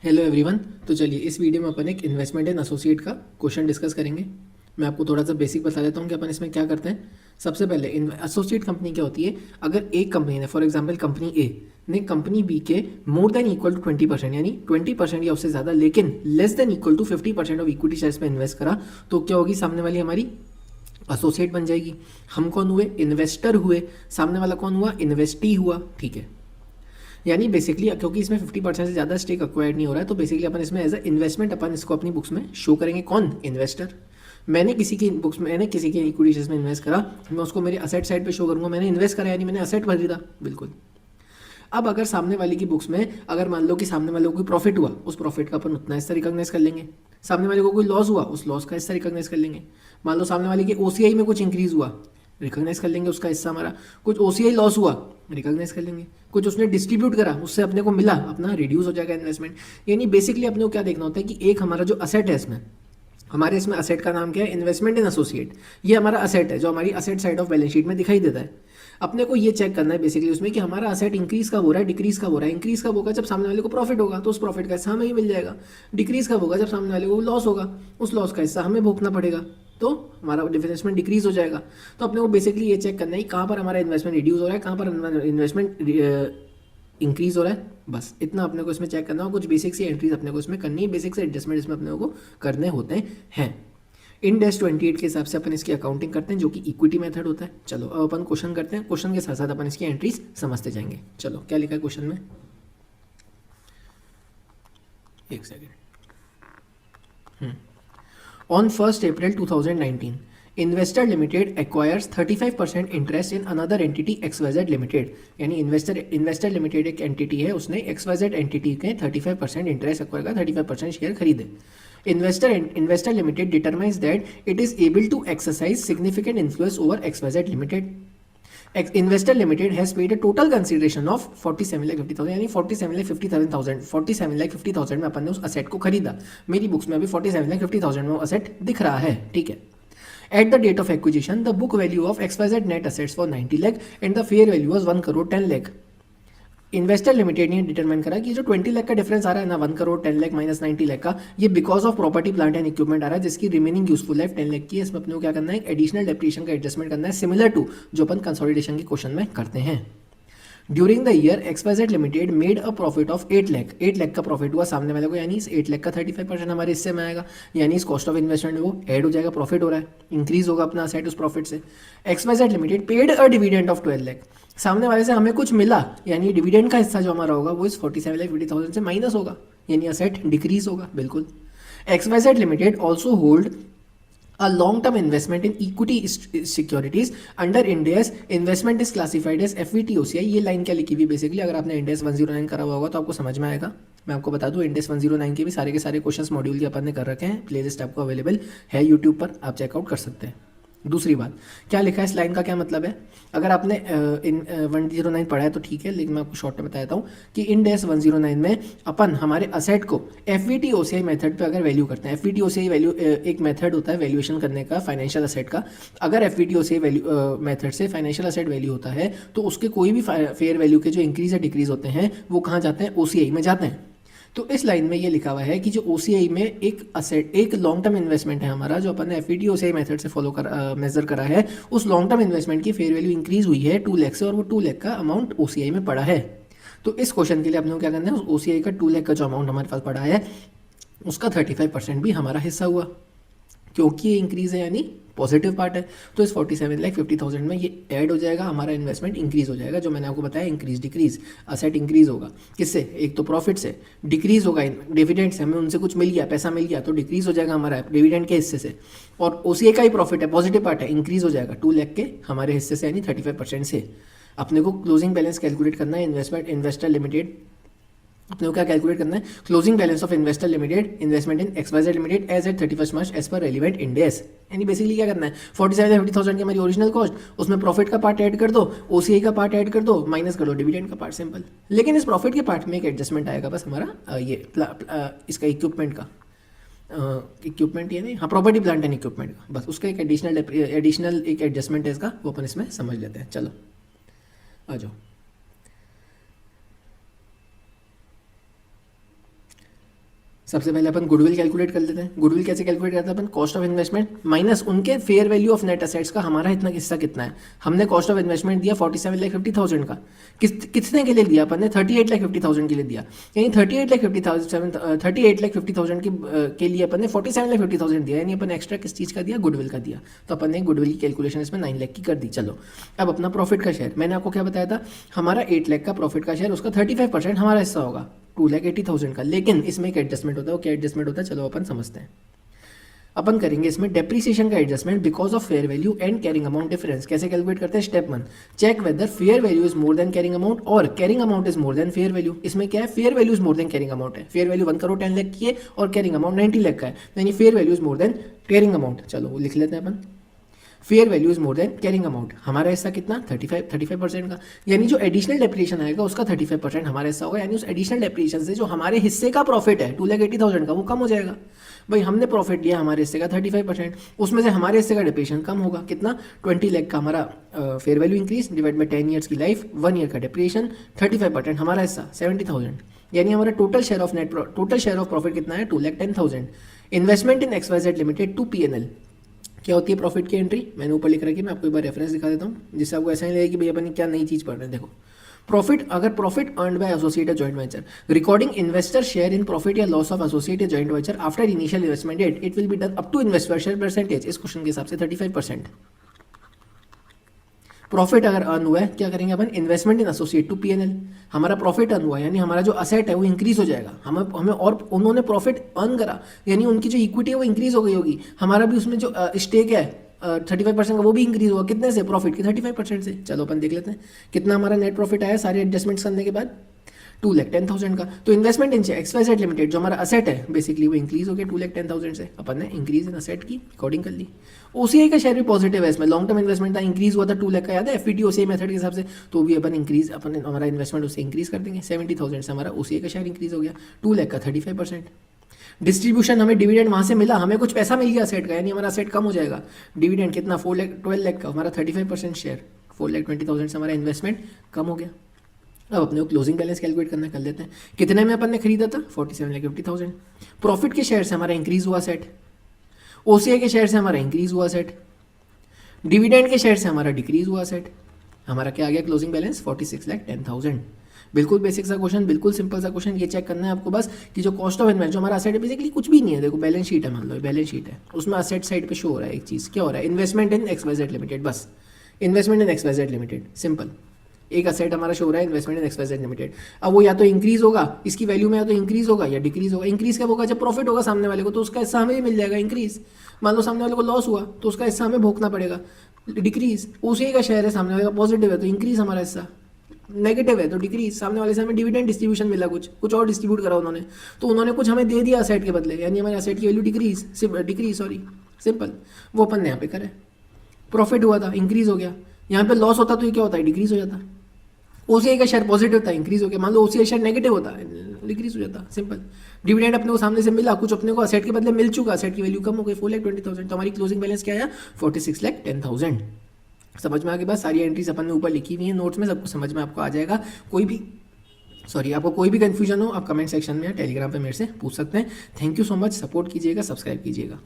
Hello everyone. तो चलिए इस वीडियो में अपन एक इन्वेस्टमेंट इन एसोसिएट का क्वेश्चन डिस्कस करेंगे। मैं आपको थोड़ा सा बेसिक बता देता हूँ कि अपन इसमें क्या करते हैं। सबसे पहले एसोसिएट कंपनी क्या होती है। अगर एक कंपनी ने, फॉर एग्जांपल कंपनी ए ने कंपनी बी के मोर देन इक्वल टू 20%, यानी 20% या उससे ज़्यादा, लेकिन less than equal to 50% of equity shares में इन्वेस्ट करा, तो क्या होगी, सामने वाली हमारी एसोसिएट बन जाएगी। हम कौन हुए, इन्वेस्टर हुए। सामने वाला कौन हुआ, इन्वेस्टी हुआ। ठीक है, यानी बेसिकली क्योंकि इसमें 50% से ज़्यादा स्टेक अक्वायर्ड नहीं हो रहा है, तो बेसिकली अपन इसमें एज अ इन्वेस्टमेंट अपन इसको अपनी बुक्स में शो करेंगे। कौन, इन्वेस्टर। मैंने किसी की बुक्स में, मैंने किसी के इक्विटी शेयर्स में इन्वेस्ट करा, मैं उसको मेरे असेट साइड पे शो करूंगा। मैंने इन्वेस्ट करा यानी मैंने असेट खरीदा, बिल्कुल। अब अगर सामने वाले की बुक्स में, अगर मान लो कि सामने वाले को कोई प्रॉफिट हुआ, उस प्रॉफिट का अपन उतना हिस्सा रिकॉग्नाइज कर लेंगे। सामने वाले को कोई लॉस हुआ, उस लॉस का हिस्सा रिकॉग्नाइज कर लेंगे। मान लो सामने वाले की ओसीआई में कुछ इंक्रीज हुआ, रिकॉग्नाइज कर लेंगे उसका हिस्सा हमारा। कुछ ओसीआई लॉस हुआ, रिकॉग्नाइज कर लेंगे। कुछ उसने डिस्ट्रीब्यूट करा, उससे अपने को मिला, अपना रिड्यूस हो जाएगा इन्वेस्टमेंट। यानी बेसिकली अपने को क्या देखना होता है कि एक हमारा जो असेट है, इसमें हमारे इसमें असेट का नाम क्या है, इन्वेस्टमेंट इन एसोसिएट। ये हमारा असेट है जो हमारी asset side of balance sheet में दिखाई देता है। अपने को ये चेक करना है बेसिकली उसमें कि हमारा असेट इंक्रीज कब हो रहा है, डिक्रीज कब हो रहा है। इंक्रीज कब होगा, जब सामने वाले को प्रॉफिट होगा तो उस प्रॉफिट का हिस्सा हमें ही मिल जाएगा। डिक्रीज कब होगा, जब सामने वाले को लॉस होगा, उस लॉस का हिस्सा हमें भोगना पड़ेगा, तो हमारा इन्वेस्टमेंट डिक्रीज हो जाएगा। तो अपने को बेसिकली ये चेक करना है कहाँ पर हमारा इन्वेस्टमेंट रिड्यूस हो रहा है, कहाँ पर इन्वेस्टमेंट इंक्रीज हो रहा है। बस इतना अपने को इसमें चेक करना हो। कुछ बेसिक सी एंट्रीज अपने को इसमें करनी है, बेसिक से एडजस्टमेंट इसमें अपने को करने होते हैं। इंड एस 28 के हिसाब से अपन इसकी अकाउंटिंग करते हैं, जो कि इक्विटी मेथड होता है। चलो अब अपन क्वेश्चन करते हैं, क्वेश्चन के साथ साथ अपन इसकी एंट्रीज समझते जाएंगे। चलो क्या लिखा है क्वेश्चन में, एक second. On 1 April 2019 investor limited acquires 35% interest in another entity XYZ limited. यानी इन्वेस्टर लिमिटेड एक एंटिटी है, उसने XYZ एंटिटी के 35% इंटरेस्ट एक्वायर का 35% शेयर खरीदे। Investor limited determines that it is able to exercise significant influence over XYZ limited. Investor limited has paid a total consideration of 47,50,000, यानी 47,50,000 में अपन ने उस असेट को खरीदा। मेरी बुक्स में अभी 47,50,000 में वो असेट दिख रहा है, ठीक है। At the date of acquisition, the book value of XYZ net assets was 90 lakh and the fair value was 1 crore 10 lakh. Investor limited ने डिटरमाइन करा कि जो 20 लाख का डिफरेंस आ रहा है ना, 1 करोड़ 10 लाख माइनस 90 लाख का, ये because of property plant and equipment आ रहा है, जिसकी रिमेनिंग यूजफुल लाइफ 10 लाख की है। इसमें अपने को क्या करना है, एडिशनल डेप्रिसिएशन का एडजस्टमेंट करना है, सिमिलर टू जो अपन कंसोलिडेशन के क्वेश्चन में करते हैं। During the year XYZ limited made a profit of 8 lakh. 8 lakh का प्रॉफिट हुआ सामने वाले को, यानी इस 8 लाख का 35% हमारे हिस्से में आएगा, यानी इस कॉस्ट ऑफ इन्वेस्टमेंट में वो ऐड हो जाएगा, प्रॉफिट हो रहा है, इंक्रीज होगा अपना असेट उस प्रॉफिट से। XYZ limited paid a dividend of 12 lakh. सामने वाले से हमें कुछ मिला, यानी डिविडेंड का हिस्सा जो हमारा होगा वो इस 47,50,000 से माइनस होगा, यानी असेट डिक्रीज होगा, बिल्कुल। XYZ limited also hold a long-term investment in equity securities under Ind AS investment is classified as FVTOCI। ये लाइन क्या लिखी हुई बेसिकली, अगर आपने Ind AS 109 करा हुआ होगा तो आपको समझ में आएगा। मैं आपको बता दूं, Ind AS 109 के भी सारे क्वेश्चंस मॉड्यूल के अपन ने कर रखे हैं, प्लेलिस्ट आपको अवेलेबल है यूट्यूब पर, आप चेकआउट कर सकते हैं। दूसरी बात, क्या लिखा है इस लाइन का क्या मतलब है। अगर आपने इन 109 पढ़ा है तो ठीक है, लेकिन मैं आपको शॉर्ट में बता देता हूँ कि इन डेस 109 में अपन हमारे असेट को FVTOCI मेथड पे अगर वैल्यू करते हैं। FVTOCI वैल्यू एक मेथड होता है वैल्यूएशन करने का फाइनेंशियल असेट का। अगर FVTOCI वैल्यू मेथड से फाइनेंशियल असेट वैल्यू होता है, तो उसके कोई भी फेयर वैल्यू के जो इंक्रीज या डिक्रीज होते हैं वो कहाँ जाते हैं, OCI में जाते हैं। तो इस लाइन में ये लिखा हुआ है कि जो OCI में एक असेट, एक लॉन्ग टर्म इन्वेस्टमेंट है हमारा, जो अपन ने FVTOCI मेथड से फॉलो कर मेजर करा है, उस लॉन्ग टर्म इन्वेस्टमेंट की फेयर वैल्यू इंक्रीज हुई है 2 लाख से, और वो 2 लाख का अमाउंट OCI में पड़ा है। तो इस क्वेश्चन के लिए अपने को क्या करना है, उस OCI का 2 लाख का जो अमाउंट हमारे पास पड़ा है उसका 35% भी हमारा हिस्सा हुआ, क्योंकि ये इंक्रीज है यानी पॉजिटिव पार्ट है। तो इस 47,50,000 में ये ऐड हो जाएगा, हमारा इन्वेस्टमेंट इंक्रीज हो जाएगा, जो मैंने आपको बताया इंक्रीज डिक्रीज, असेट इंक्रीज होगा किससे, एक तो प्रॉफिट से, डिक्रीज होगा डिविडेंड से, हमें उनसे कुछ मिल गया, पैसा मिल गया, तो डिक्रीज हो जाएगा हमारा डिविडेंड के हिस्से से। और OCI का ही प्रॉफिट है, पॉजिटिव पार्ट है, इंक्रीज हो जाएगा 2 लाख के हमारे हिस्से से, यानी 35% से। अपने को क्लोजिंग बैलेंस कैलकुलेट करना है इन्वेस्टर लिमिटेड। अपने को क्या कैलकुलेट करना है, closing balance of investor limited investment in XYZ limited as at 31 March as per relevant Ind AS। यानी बेसिकली क्या करना है, 47,50,000 की हमारी ओरिजिनल कॉस्ट, उसमें प्रॉफिट का पार्ट ऐड कर दो, OCI का पार्ट ऐड कर दो, माइनस कर दो डिविडेंड का पार्ट, सिंपल। लेकिन इस प्रॉफिट के पार्ट में एक एडजस्टमेंट आएगा बस हमारा इसका इक्विपमेंट का, इक्विपमेंट ये नहीं, हाँ, प्रॉपर्टी प्लांट एंड इक्विपमेंट का, बस उसका एक एडिशनल एक एडजस्टमेंट है इसका, वो अपन इसमें समझ लेते हैं। चलो आ जाओ। सबसे पहले अपन गुडविल कैलकुलेट कर लेते हैं। गुडविल कैसे कैलकुलेट करते हैं अपन? कॉस्ट ऑफ इन्वेस्टमेंट माइनस उनके fair value of net assets का हमारा इतना हिस्सा कितना है। हमने कॉस्ट ऑफ इन्वेस्टमेंट दिया 47,50,000 का, कितने के लिए दिया अपन ने? 38,50,000 के लिए दिया। यानी 38,50,000 के लिए अपन ने 47,50,000 दिया, यानी अपन एक्स्ट्रा किस चीज़ का दिया? गुडविल का दिया। तो अपन ने गुडविल की कैलकुलेशन इसमें 9 लाख की कर दी। चलो अब अपना प्रॉफिट का शेयर, मैंने आपको क्या बताया था? हमारा 8 लाख का प्रॉफिट का शेयर, उसका 35% हमारा हिस्सा होगा 2,80,000 का। लेकिन इसमें एक एडजस्टमेंट होता है, वो क्या एडजस्टमेंट होता है चलो अपन समझते हैं। अपन करेंगे इसमें डेप्रिसिएशन का adjustment because of fair value and carrying amount difference. कैसे कैलकुलेट करते हैं? Step 1, check whether fair value is more than carrying amount और carrying amount is more than fair value. इसमें क्या है? Fair value is more than carrying amount है। Fair value 1 crore 10 lakh की है और कैरिंग अमाउंट 90 लाख का है, यानी fair value is more than carrying amount. चलो वो लिख लेते हैं अपन। Fair value is more than carrying amount, हमारा हिस्सा कितना? 35% का, यानी जो एडिशनल डेप्रिसिएशन आएगा उसका 35% हमारा हिस्सा होगा। यानी उस एडिशनल डेप्रिसिएशन से जो हमारे हिस्से का प्रॉफिट है 2,80,000 का, वो कम हो जाएगा। भाई हमने प्रॉफिट लिया हमारे हिस्से का 35%, उसमें से हमारे हिस्से का डेप्रिसिएशन कम होगा। कितना? 20 लाख का हमारा fair value increase divide by 10 years की लाइफ, 1 ईयर का डेप्रिसिएशन, 35% हमारा हिस्सा 70,000, यानी हमारा टोटल शेयर ऑफ प्रॉफिट कितना है? 2,10,000। Investment in XYZ limited to P&L। क्या होती है प्रॉफिट की एंट्री? मैंने ऊपर लिख रखी है, मैं आपको एक बार रेफरेंस दिखा देता हूँ जिससे आपको ऐसा नहीं लगेगा कि भाई अपन क्या नई चीज़ पढ़ रहे हैं। देखो प्रॉफिट, अगर प्रॉफिट अर्नड बाय एसोसिएट या joint venture, recording investor share in profit या लॉस ऑफ एसोसिएट या joint venture after initial investment date, it will be done up to investor share percentage. इस क्वेश्चन के हिसाब से 35%। Profit अगर earn हुआ है, क्या करेंगे अपन? Investment in associate to P&L। हमारा प्रॉफिट अर्न हुआ है, यानी हमारा जो असेट है वो इंक्रीज हो जाएगा। हमें और उन्होंने प्रॉफिट अर्न करा, यानी उनकी जो इक्विटी है वो इंक्रीज हो गई होगी। हमारा भी उसमें जो स्टेक है 35% का, वो भी इंक्रीज हुआ। कितने से? प्रॉफिट के 35% से। चलो अपन देख लेते हैं कितना हमारा नेट प्रॉफिट आया सारे एडजस्टमेंट्स करने के बाद, 2,10,000 का। तो इन्वेस्टमेंट इन XYZ लिमिटेड जो हमारा असेट है बेसिकली वो इंक्रीज हो गया 2,10,000 से। अपन ने इंक्रीज इन असेट की अकॉर्डिंग कर ली। OCI का शेयर भी पॉजिटिव है इसमें, लॉन्ग टर्म इन्वेस्टमेंट था, इंक्रीज हुआ था 2 लाख का, याद है FPT OCI मेथड के हिसाब से। तो भी अपन हमारा इन्वेस्टमेंट उससे इंक्रीज कर देंगे। 70,000 से हमारा OCI का शेयर इंक्रीज हो गया, 2 लाख का 35%। डिस्ट्रीब्यूशन, हमें डिविडेंड वहाँ से मिला, हमें कुछ पैसा मिल गया असेट का, यानी हमारा असेट कम हो जाएगा। डिविडेंड कितना? 12 लाख का, हमारा 35% शेयर 4,20,000 से हमारा इन्वेस्टमेंट कम हो गया। अब अपने को क्लोजिंग बैलेंस कैलकुलेट करना कर लेते हैं। कितने में अपन ने खरीदा था? 47,50,000। प्रॉफिट के शेयर से हमारा इंक्रीज हुआ सेट, OCI के शेयर से हमारा इंक्रीज हुआ सेट, डिविडेंड के शेयर से हमारा डिक्रीज हुआ सेट। हमारा क्या आ गया क्लोजिंग बैलेंस? 46,10,000। बिल्कुल बेसिक सा क्वेश्चन, बिल्कुल सिंपल सा क्वेश्चन। ये चेक करना है आपको बस कि जो कॉस्ट ऑफ इन्वेस्टमेंट जो हमारा असेट है बेसिकली कुछ भी नहीं है। देखो बैलेंस शीट है, मान लो बैलेंस शीट है, उसमें असेट साइड पे शो हो रहा है एक चीज़, क्या हो रहा है? इन्वेस्टमेंट इन XYZ लिमिटेड, बस investment in XYZ limited, simple. एक असेट हमारा शो हो रहा है इन्वेस्टमेंट इन XYZ लिमिटेड। अब वो या तो इंक्रीज होगा इसकी वैल्यू में, या तो इंक्रीज होगा या डिक्रीज होगा। इंक्रीज कब होगा? जब प्रॉफिट होगा सामने वाले को, तो उसका हिस्सा हमें भी मिल जाएगा। इंक्रीज, मान लो सामने वाले को लॉस हुआ तो उसका हिस्सा हमें भोगना पड़ेगा। डिक्रीज, OCI का शेयर है सामने वाले का पॉजिटिव है तो इंक्रीज हमारा हिस्सा, नेगेटिव है तो डिक्रीज। सामने वाले से हमें डिविडेंड डिस्ट्रीब्यूशन मिला, कुछ और डिस्ट्रीब्यूट करा उन्होंने, तो उन्होंने कुछ हमें दे दिया असेट के बदले, यानी हमारे असेट की वैल्यू डिक्रीज, सिंपल। वो अपन ने यहाँ पे करा। प्रॉफिट हुआ था, इंक्रीज हो गया। यहाँ पे लॉस होता तो ये क्या होता है? डिक्रीज हो जाता। OCI का शेयर पॉजिटिव था, इंक्रीज हो गया। मान लो OCI शेयर नेगेटिव होता, डिक्रीज हो जाता, सिंपल। डिविडेंड अपने को सामने से मिला, कुछ अपने को असेट के बदले मिल चुका, असेट की वैल्यू कम हो गई 4,20,000। तो हमारी क्लोजिंग बैलेंस क्या आया? 46,10,000। समझ में आ गई बात? सारी एंट्रीज अपन ने ऊपर लिखी हुई है नोट्स में, सबको समझ में आपको आ जाएगा। आपको कोई भी कंफ्यूजन हो आप कमेंट सेक्शन में या टेलीग्राम पे मेरे से पूछ सकते हैं। Thank you so much, support कीजिएगा, सब्सक्राइब कीजिएगा।